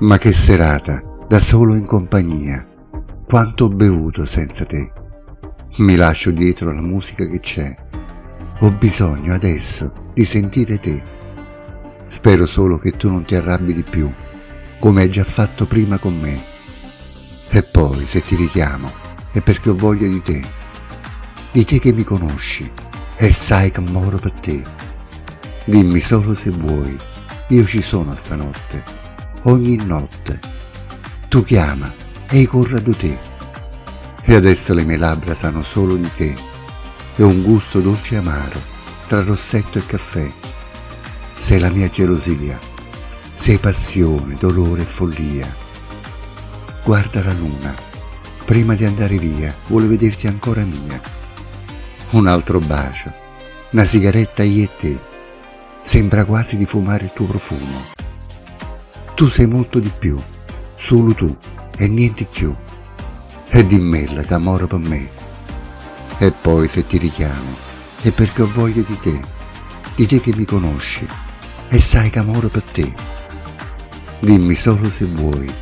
Ma che serata, da solo in compagnia. Quanto ho bevuto senza te. Mi lascio dietro la musica che c'è. Ho bisogno adesso di sentire te. Spero solo che tu non ti arrabbi di più, come hai già fatto prima con me. E poi, se ti richiamo, è perché ho voglia di te che mi conosci e sai che moro per te. Dimmi solo se vuoi, io ci sono stanotte, ogni notte. Tu chiama e corro a te. E adesso le mie labbra sanno solo di te e un gusto dolce e amaro tra rossetto e caffè. Sei la mia gelosia, sei passione, dolore e follia. Guarda la luna, prima di andare via vuole vederti ancora mia. Un altro bacio, una sigaretta io e te, sembra quasi di fumare il tuo profumo. Tu sei molto di più, solo tu e niente più. E dimmela che amore per me. E poi se ti richiamo è perché ho voglia di te che mi conosci e sai che amore per te. Dimmi solo se vuoi,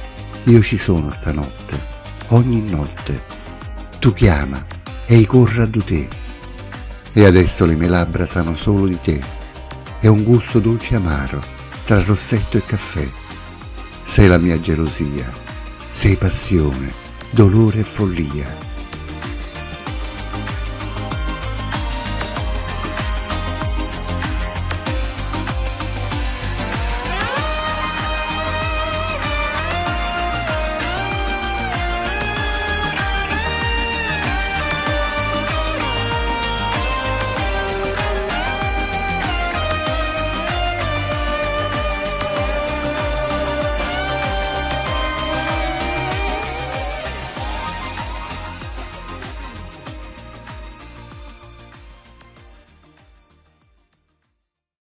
io ci sono stanotte, ogni notte. Tu chiama e corro a te. E adesso le mie labbra sanno solo di te e un gusto dolce e amaro tra rossetto e caffè. Sei la mia gelosia, sei passione, dolore e follia.